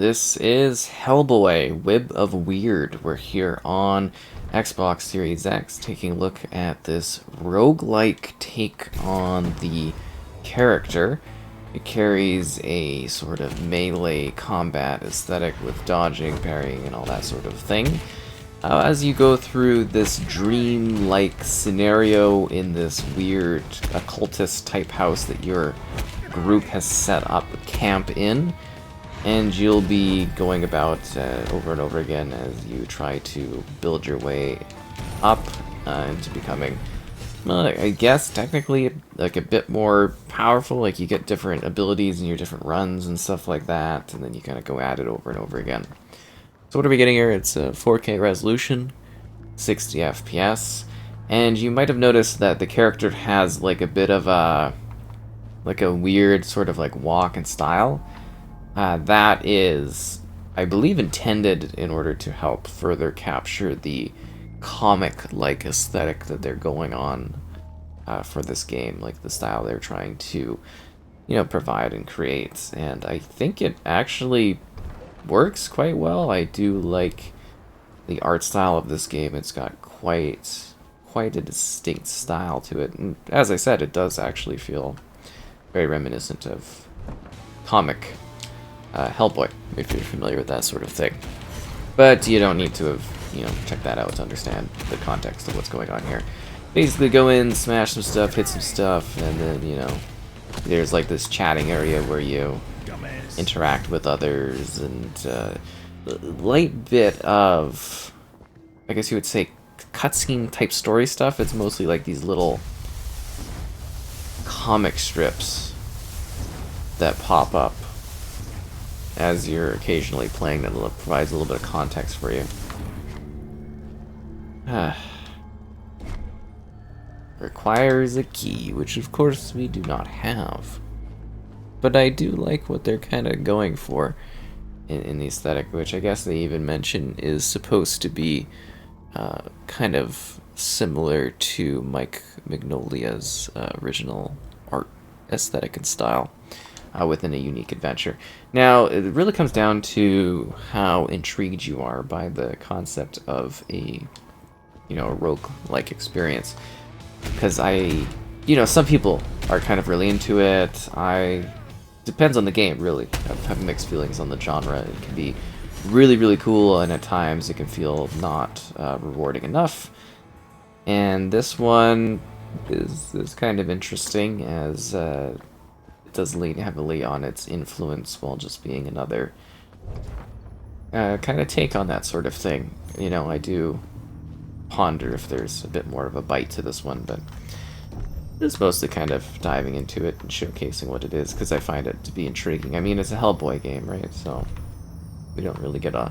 This is Hellboy, Web of Wyrd. We're here on Xbox Series X taking a look at this roguelike take on the character. It carries a sort of melee combat aesthetic with dodging, parrying, and all that sort of thing. As you go through this dream-like scenario in this weird occultist type house that your group has set up camp in, and you'll be going about over and over again as you try to build your way up into becoming, well, I guess, technically, like a bit more powerful. Like, you get different abilities in your different runs and stuff like that, and then you kind of go at it over and over again. So what are we getting here? It's a 4K resolution, 60 FPS, and you might have noticed that the character has like a bit of a weird sort of like walk and style. That is, I believe, intended in order to help further capture the comic-like aesthetic that they're going on for this game, like the style they're trying to, provide and create. And I think it actually works quite well. I do like the art style of this game. It's got quite a distinct style to it, and as I said, it does actually feel very reminiscent of comic Hellboy, if you're familiar with that sort of thing. But you don't need to have, checked that out to understand the context of what's going on here. Basically go in, smash some stuff, hit some stuff, and then, there's like this chatting area where you interact with others, and a light bit of, I guess you would say, cutscene type story stuff. It's mostly like these little comic strips that pop up as you're occasionally playing that provides a little bit of context for you. Requires a key, which of course we do not have. But I do like what they're kind of going for in the aesthetic, which I guess they even mention is supposed to be kind of similar to Mike Mignola's original art aesthetic and style. Within a unique adventure. Now, it really comes down to how intrigued you are by the concept of a rogue-like experience. Because some people are kind of really into it. Depends on the game, really. I have mixed feelings on the genre. It can be really, really cool, and at times it can feel not rewarding enough. And this one is kind of interesting, as it does lean heavily on its influence while just being another kind of take on that sort of thing. I do ponder if there's a bit more of a bite to this one, but it's mostly kind of diving into it and showcasing what it is, because I find it to be intriguing. I mean, it's a Hellboy game, right? So we don't really get a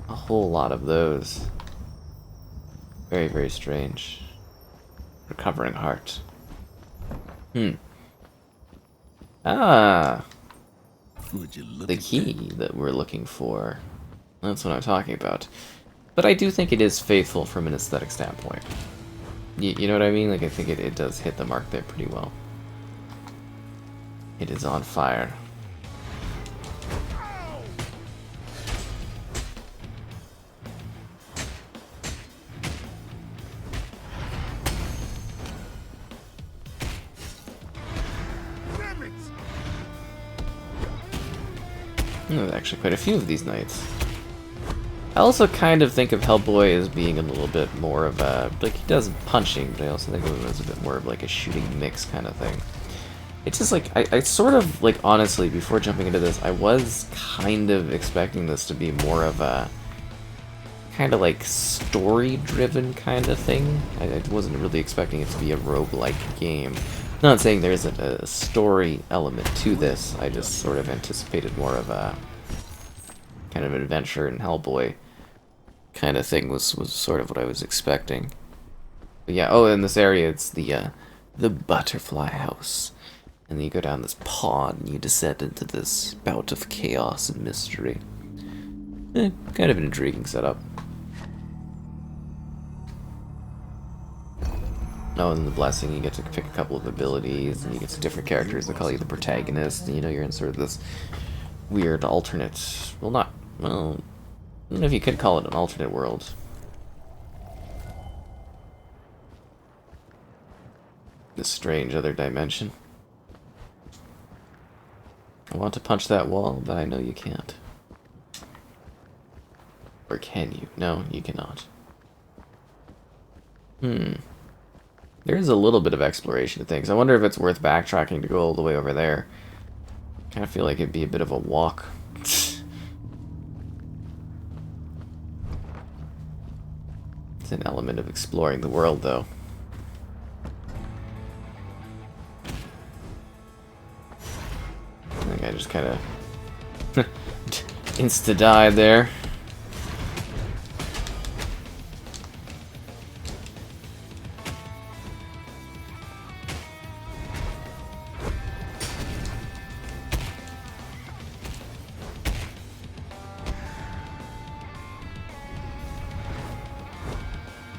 whole lot of those. Very, very strange. Recovering heart. The key that we're looking for. That's what I'm talking about. But I do think it is faithful from an aesthetic standpoint. You know what I mean? Like, I think it does hit the mark there pretty well. It is on fire. There's actually quite a few of these knights. I also kind of think of Hellboy as being a little bit more of a, like, he does punching, but I also think of him as a bit more of like a shooting mix kind of thing. It's just like, I sort of, like, honestly, before jumping into this, I was kind of expecting this to be more of a kind of like story-driven kind of thing. I wasn't really expecting it to be a roguelike game. Not saying there isn't a story element to this, I just sort of anticipated more of a kind of an adventure in Hellboy kind of thing was sort of what I was expecting. But yeah, in this area it's the butterfly house. And then you go down this pod and you descend into this bout of chaos and mystery. Kind of an intriguing setup. Oh, and the blessing, you get to pick a couple of abilities, and you get some different characters that call you the protagonist, and you're in sort of this weird alternate... Well, not... Well, I don't know if you could call it an alternate world. This strange other dimension. I want to punch that wall, but I know you can't. Or can you? No, you cannot. There is a little bit of exploration to things. I wonder if it's worth backtracking to go all the way over there. I kind of feel like it'd be a bit of a walk. It's an element of exploring the world, though. I think I just kind of insta-died there.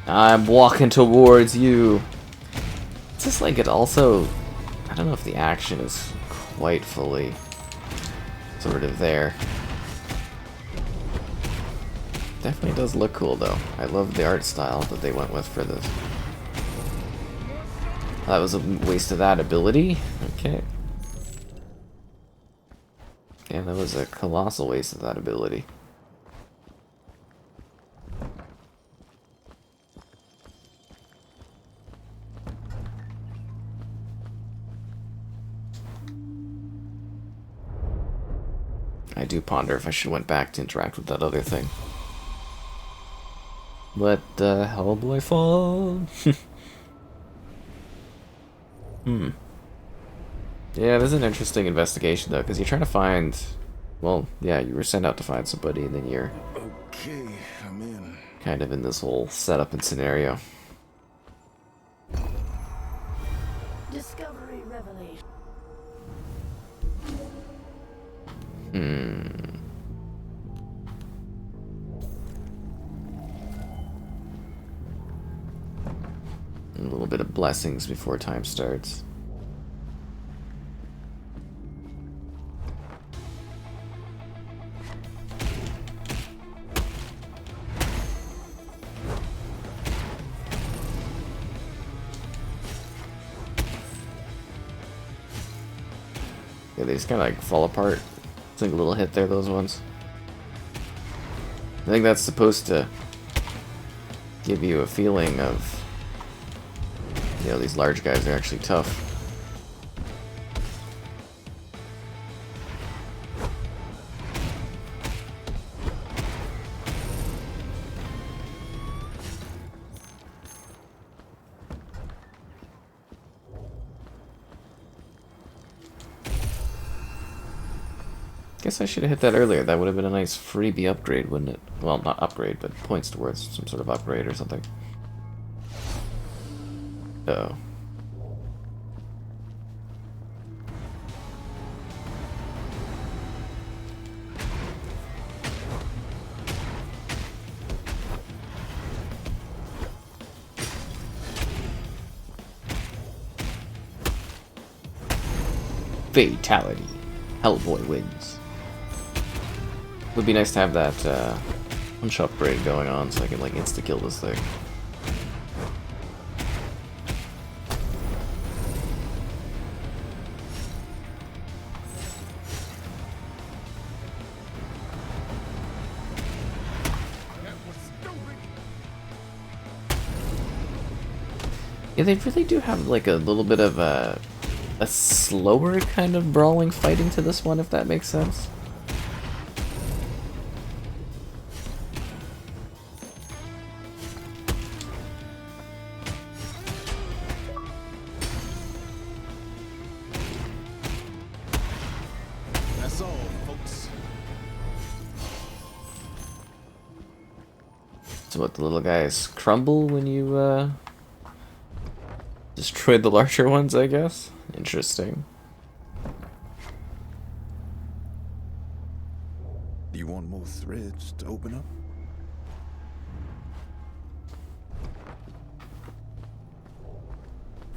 I'm walking towards you. It's just like it also... I don't know if the action is quite fully sort of there. Definitely does look cool though. I love the art style that they went with for this. That was a waste of that ability? Okay. Yeah, that was a colossal waste of that ability. I do ponder if I should have went back to interact with that other thing. Let Hellboy fall. Yeah, this is an interesting investigation though, because you're trying to find... Well, yeah, you were sent out to find somebody, and then you're... Okay, I'm in. Kind of in this whole setup and scenario. Discovery revelation. A little bit of blessings before time starts. Yeah, they just kind of like fall apart. It's like a little hit there, those ones. I think that's supposed to give you a feeling of, you know, these large guys are actually tough. Guess I should have hit that earlier. That would have been a nice freebie upgrade, wouldn't it? Well, not upgrade, but points towards some sort of upgrade or something. Uh-oh. Fatality. Hellboy wins. Would be nice to have that punch upgrade going on so I can like insta-kill this thing. Yeah, they really do have like a little bit of a slower kind of brawling fighting to this one, if that makes sense. That's all, folks. So what, the little guys crumble when you destroy the larger ones, I guess? Interesting. Do you want more threads to open up?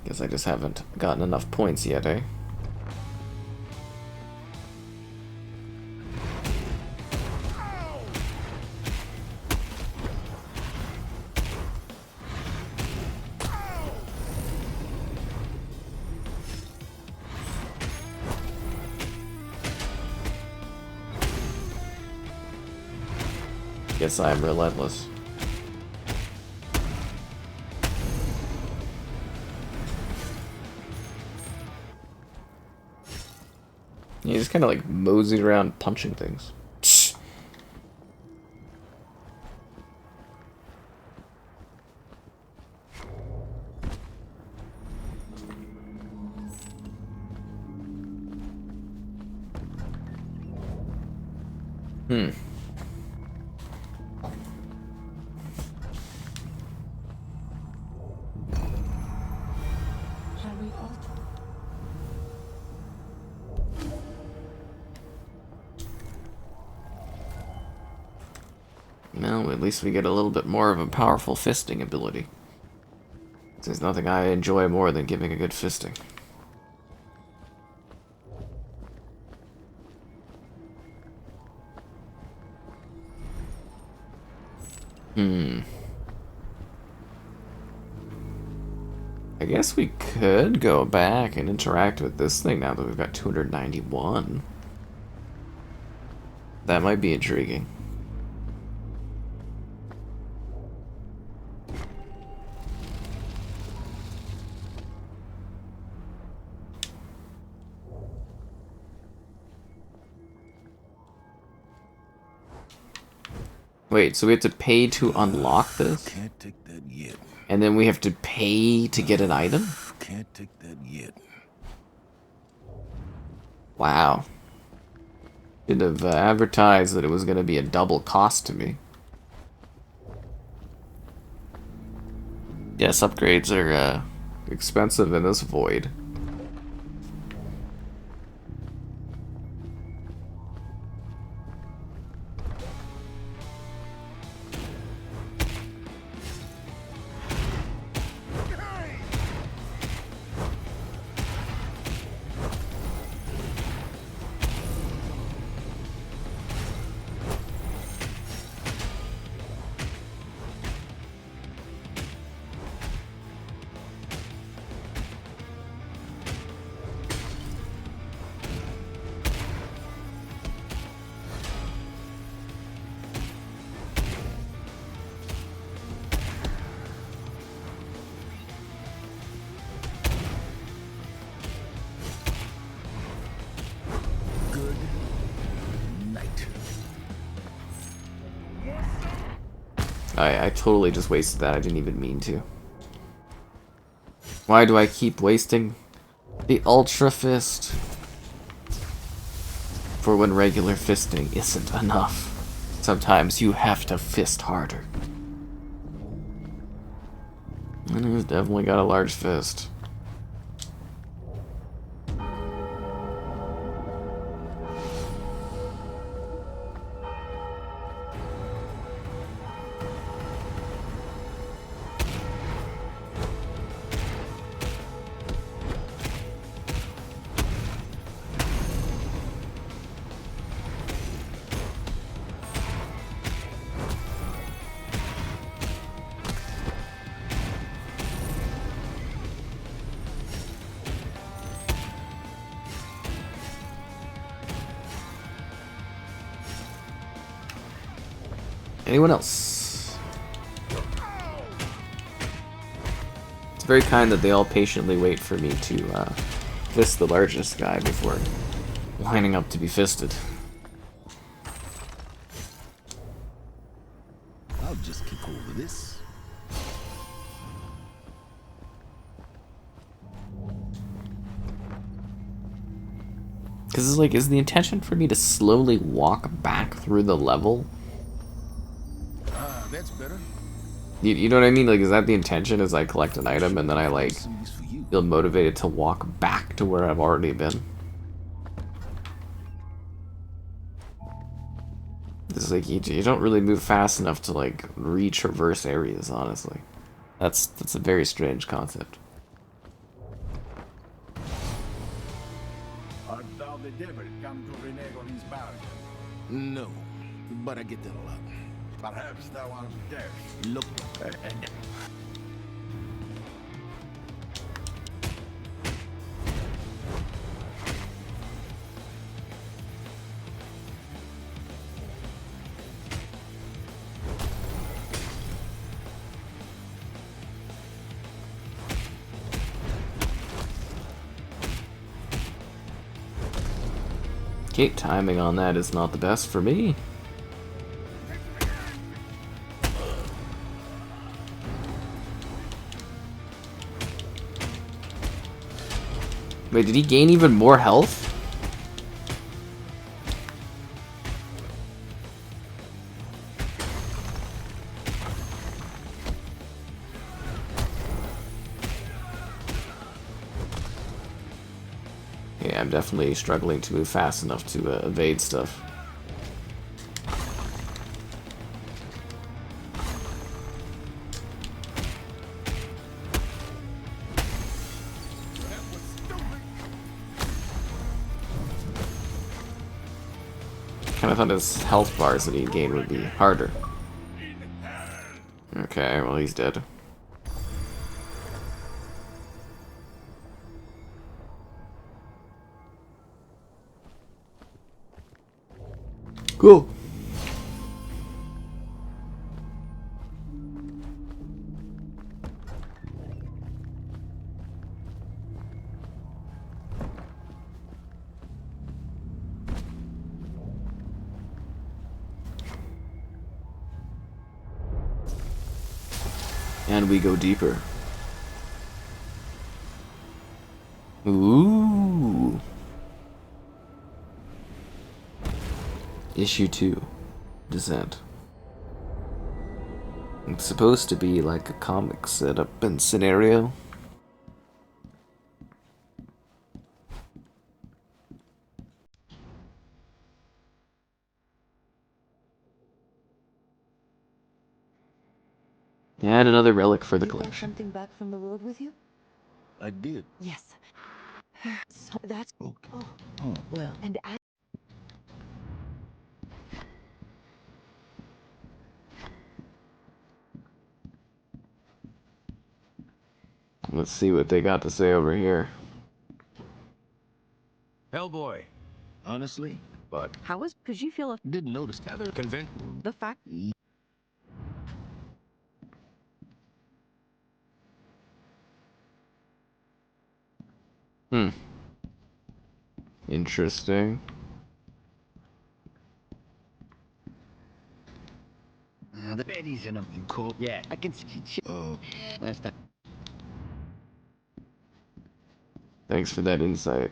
Guess I just haven't gotten enough points yet, eh? Guess I'm relentless. Yeah, he just kind of like moseyed around punching things. Hmm. Shall we alter? Well, at least we get a little bit more of a powerful fisting ability. There's nothing I enjoy more than giving a good fisting. I guess we could go back and interact with this thing now that we've got 291. That might be intriguing. Wait, so we have to pay to unlock this? Can't take that yet. And then we have to pay to get an item? Can't take that yet. Wow. Should have advertised that it was going to be a double cost to me. Yes, upgrades are expensive in this void. Good night. I totally just wasted that. I didn't even mean to. Why do I keep wasting the Ultra Fist? For when regular fisting isn't enough. Sometimes you have to fist harder. And he's definitely got a large fist. Anyone else? It's very kind that they all patiently wait for me to fist the largest guy before lining up to be fisted. I'll just kick over this. Because it's like, is the intention for me to slowly walk back through the level? That's better. You know what I mean? Like, is that the intention? Is I collect an item and then I, like, Some use for you. feel motivated to walk back to where I've already been? It's like, you don't really move fast enough to, like, re-traverse areas, honestly. That's a very strange concept. Art thou the devil come to renege on his bargain? No, but I get that a lot. Perhaps thou art deaf. Look, Gate timing on that is not the best for me. Wait, did he gain even more health? Yeah, I'm definitely struggling to move fast enough to evade stuff. Kind of thought his health bars that he gained would be harder. Okay, well he's dead. Cool. And we go deeper. Ooh. Issue 2. Descent. It's supposed to be like a comic setup and scenario. And another relic for the You got collection. something back from the road with you? I did. Yes. So that's Okay. oh Huh. well. And I Let's see what they got to say over here. Hellboy. Honestly, But how was could you feel didn't notice that. Heather convinced. the fact Hmm. Interesting. The Betty's in a Cool. Yeah, I can see last time. Thanks for that insight.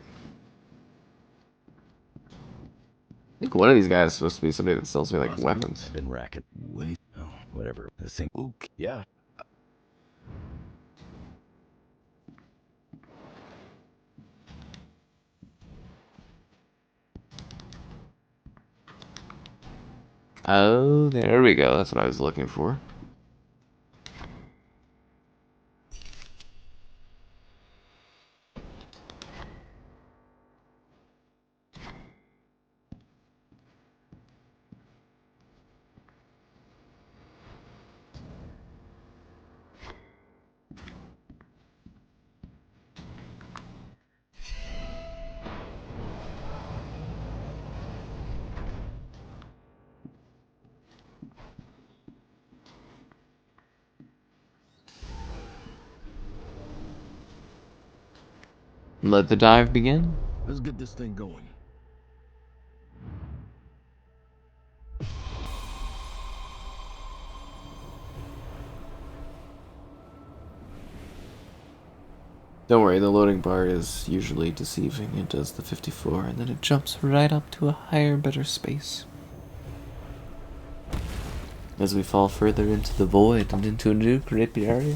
I think one of these guys is supposed to be somebody that sells me like weapons. Been racking. Wait. Oh, whatever. The thing. Okay. Yeah. Oh, there we go. That's what I was looking for. Let the dive begin. Let's get this thing going. Don't worry, the loading bar is usually deceiving. It does the 54 and then it jumps right up to a higher, better space. As we fall further into the void and into a new creepy area.